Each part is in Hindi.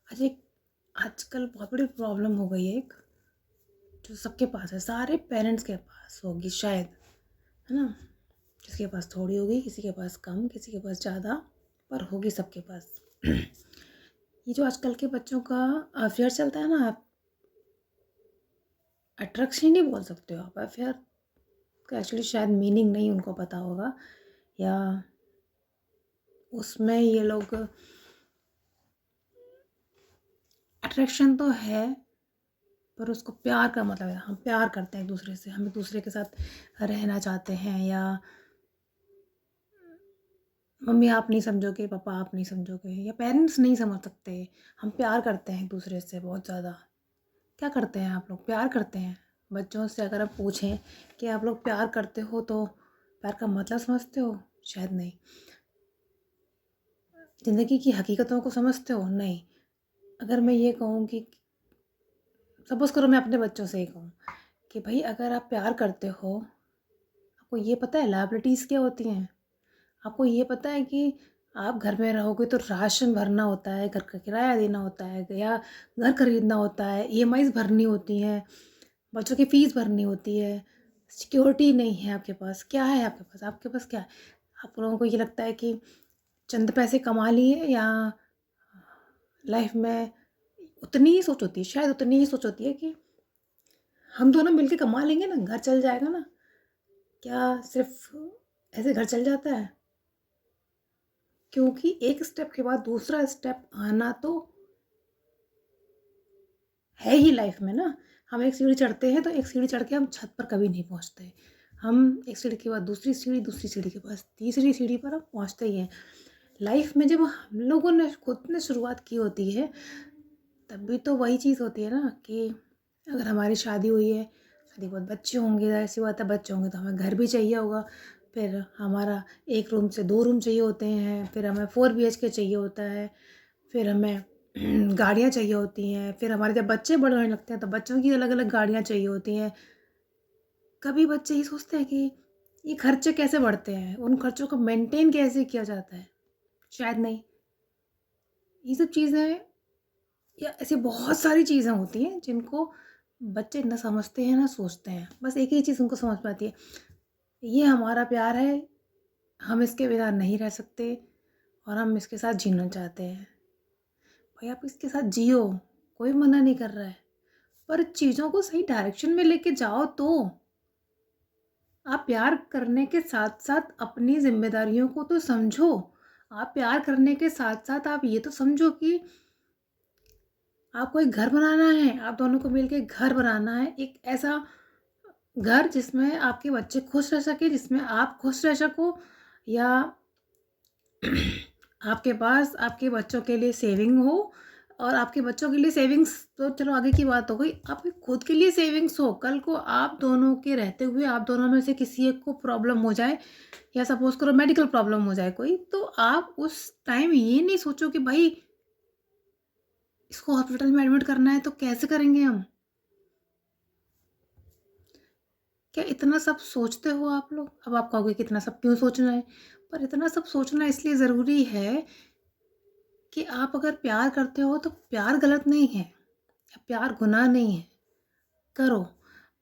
अरे आजकल बहुत बड़ी प्रॉब्लम हो गई है एक, जो सबके पास है, सारे पेरेंट्स के पास होगी शायद, है ना। किसी के पास थोड़ी होगी, किसी के पास कम, किसी के पास ज़्यादा, पर होगी सबके पास। ये जो आजकल के बच्चों का अफेयर चलता है ना, आप अट्रैक्शन ही नहीं बोल सकते हो, आप अफेयर का एक्चुअली शायद मीनिंग नहीं उनको पता होगा, या उसमें ये लोग अट्रैक्शन तो है, पर उसको प्यार का मतलब है, हम प्यार करते हैं एक दूसरे से, हम एक दूसरे के साथ रहना चाहते हैं, या मम्मी आप नहीं समझोगे, पापा आप नहीं समझोगे, या पेरेंट्स नहीं समझ सकते। हम प्यार करते हैं एक दूसरे से बहुत ज़्यादा। क्या करते हैं आप लोग? प्यार करते हैं। बच्चों से अगर आप पूछें कि आप लोग प्यार करते हो तो प्यार का मतलब समझते हो? शायद नहीं। ज़िंदगी की हकीकतों को समझते हो? नहीं। अगर मैं ये कहूँ कि सपोज़ करो, मैं अपने बच्चों से ही कहूँ कि भाई अगर आप प्यार करते हो, आपको ये पता है लायबिलिटीज़ क्या होती हैं? आपको ये पता है कि आप घर में रहोगे तो राशन भरना होता है, घर का किराया देना होता है, या घर खरीदना होता है, ईएमआईज़ भरनी होती हैं, बच्चों की फ़ीस भरनी होती है, सिक्योरिटी नहीं है आपके पास। क्या है आपके पास? आपके पास क्या है? आप लोगों को ये लगता है कि चंद पैसे कमा लिए, या लाइफ में उतनी ही सोच होती है, शायद उतनी ही सोच होती है कि हम दोनों मिलके कमा लेंगे ना, घर चल जाएगा ना। क्या सिर्फ़ ऐसे घर चल जाता है? क्योंकि एक स्टेप के बाद दूसरा स्टेप आना तो है ही लाइफ में ना। हम एक सीढ़ी चढ़ते हैं तो एक सीढ़ी चढ़ के हम छत पर कभी नहीं पहुंचते। हम एक सीढ़ी के बाद दूसरी सीढ़ी, दूसरी सीढ़ी के पास तीसरी सीढ़ी पर हम पहुंचते ही हैं। लाइफ में जब हम लोगों ने खुद ने शुरुआत की होती है, तब भी तो वही चीज़ होती है ना कि अगर हमारी शादी हुई है, शादी के बाद बच्चे होंगे, ऐसी बात है, बच्चे होंगे तो हमें घर भी चाहिए होगा। फिर हमारा एक रूम से 2 रूम चाहिए होते हैं, फिर हमें 4 BHK चाहिए होता है, फिर हमें गाड़ियाँ चाहिए होती हैं, फिर हमारे जब बच्चे बड़े होने लगते हैं तो बच्चों की अलग-अलग गाड़ियाँ चाहिए होती हैं। कभी बच्चे ये सोचते हैं कि ये खर्चे कैसे बढ़ते हैं, उन खर्चों को मेंटेन कैसे किया जाता है? शायद नहीं। ये सब चीज़ें, या ऐसी बहुत सारी चीज़ें होती हैं जिनको बच्चे ना समझते हैं, ना सोचते हैं। बस एक ही चीज़ उनको समझ में आती है, ये हमारा प्यार है, हम इसके बिना नहीं रह सकते और हम इसके साथ जीना चाहते हैं। भाई आप इसके साथ जियो, कोई मना नहीं कर रहा है, पर चीज़ों को सही डायरेक्शन में लेके जाओ तो। आप प्यार करने के साथ-साथ अपनी ज़िम्मेदारियों को तो समझो। आप प्यार करने के साथ-साथ आप ये तो समझो कि आपको एक घर बनाना है, आप दोनों को मिलके घर बनाना है। एक ऐसा घर जिसमें आपके बच्चे खुश रह सकें, जिसमें आप खुश रह सको, या आपके पास आपके बच्चों के लिए सेविंग हो, और आपके बच्चों के लिए सेविंग्स तो चलो आगे की बात हो गई, आपके खुद के लिए सेविंग्स हो। कल को आप दोनों के रहते हुए आप दोनों में से किसी एक को प्रॉब्लम हो जाए, या सपोज़ करो मेडिकल प्रॉब्लम हो जाए कोई, तो आप उस टाइम ये नहीं सोचो कि भाई इसको हॉस्पिटल में एडमिट करना है तो कैसे करेंगे हम? क्या इतना सब सोचते हो आप लोग? अब आप कहोगे कि इतना सब क्यों सोचना है? पर इतना सब सोचना इसलिए ज़रूरी है कि आप अगर प्यार करते हो तो प्यार गलत नहीं है, या प्यार गुनाह नहीं है, करो।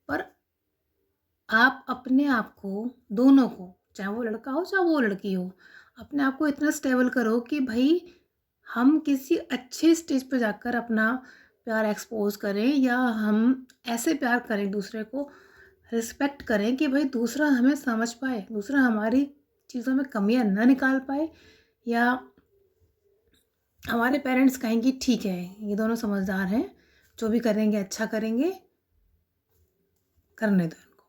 पर आप अपने आप को, दोनों को, चाहे वो लड़का हो चाहे वो लड़की हो, अपने आप को इतना स्टेबल करो कि भई हम किसी अच्छे स्टेज पे जाकर अपना प्यार एक्सपोज़ करें, या हम ऐसे प्यार करें एक-दूसरे को, रिस्पेक्ट करें कि भई दूसरा हमें समझ पाए, दूसरा हमारी चीज़ों में कमियाँ ना निकाल पाए, या हमारे पेरेंट्स कहें कि ठीक है, ये दोनों समझदार हैं, जो भी करेंगे अच्छा करेंगे, करने दो इनको।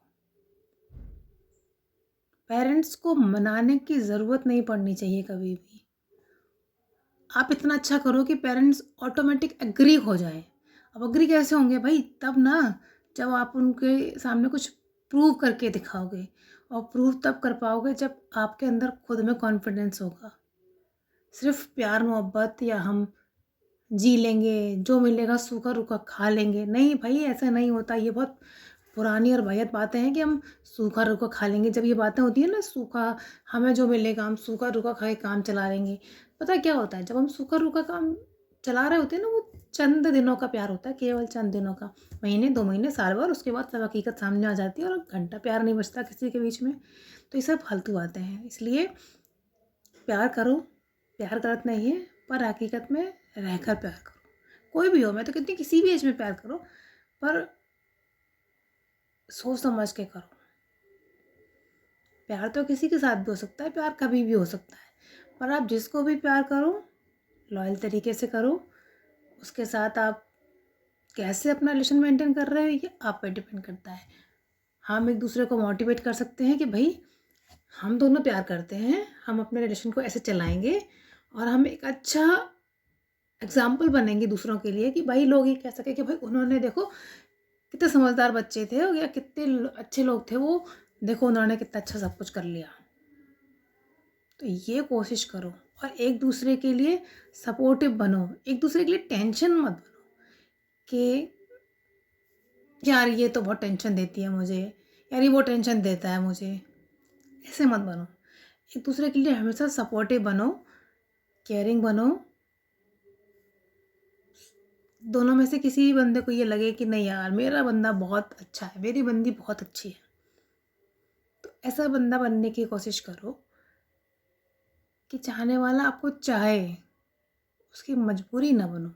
पेरेंट्स को मनाने की ज़रूरत नहीं पड़नी चाहिए कभी भी। आप इतना अच्छा करो कि पेरेंट्स ऑटोमेटिक एग्री हो जाएँ। अब एग्री कैसे होंगे भई? तब ना, जब आप उनके सामने कुछ प्रूव करके दिखाओगे, और प्रूव तब कर पाओगे जब आपके अंदर खुद में कॉन्फिडेंस होगा। सिर्फ़ प्यार मोहब्बत, या हम जी लेंगे, जो मिलेगा सूखा-रूखा खा लेंगे। नहीं भई, ऐसा नहीं होता। ये बहुत पुरानी और वाहियात बातें हैं कि हम सूखा-रूखा खा लेंगे। जब ये बातें होती हैं ना, सूखा, हमें जो मिलेगा हम सूखा-रूखा खा के काम चला लेंगे। पता है क्या होता है? जब हम सूखा-रूखा काम चला रहे होते हैं ना, वो चंद दिनों का प्यार होता है, केवल चंद दिनों का, महीने 2 महीने साल भर, उसके बाद सब हकीकत सामने आ जाती है और घंटा प्यार नहीं बचता किसी के बीच में। तो ये सब फालतू बातें हैं। इसलिए प्यार करो, प्यार गलत नहीं है, पर हकीकत में रहकर प्यार करो। कोई भी हो, मैं तो कहती हूँ किसी भी एज में प्यार करो, पर सोच समझ के करो। प्यार तो किसी के साथ भी हो सकता है, प्यार कभी भी हो सकता है, पर आप जिसको भी प्यार करो लॉयल तरीके से करो। उसके साथ आप कैसे अपना रिलेशन मेंटेन कर रहे हो ये आप पे डिपेंड करता है। हम एक दूसरे को मोटिवेट कर सकते हैं कि भाई हम दोनों प्यार करते हैं, हम अपने रिलेशन को ऐसे चलाएंगे और हम एक अच्छा एग्जाम्पल बनेंगे दूसरों के लिए कि भाई लोग ये कह सके कि भाई उन्होंने देखो कितने समझदार बच्चे थे या कितने अच्छे लोग थे वो, देखो उन्होंने कितना अच्छा सब कुछ कर लिया। तो ये कोशिश करो और एक दूसरे के लिए सपोर्टिव बनो, एक दूसरे के लिए टेंशन मत बनो कि यार ये तो बहुत टेंशन देती है मुझे, यार ये वो टेंशन देता है मुझे, ऐसे मत बनो। एक दूसरे के लिए हमेशा सपोर्टिव बनो, केयरिंग बनो। दोनों में से किसी भी बंदे को ये लगे कि नहीं यार मेरा बंदा बहुत अच्छा है, मेरी बंदी बहुत अच्छी है, तो ऐसा बंदा बनने की कोशिश करो कि चाहने वाला आपको चाहे, उसकी मजबूरी ना बनो।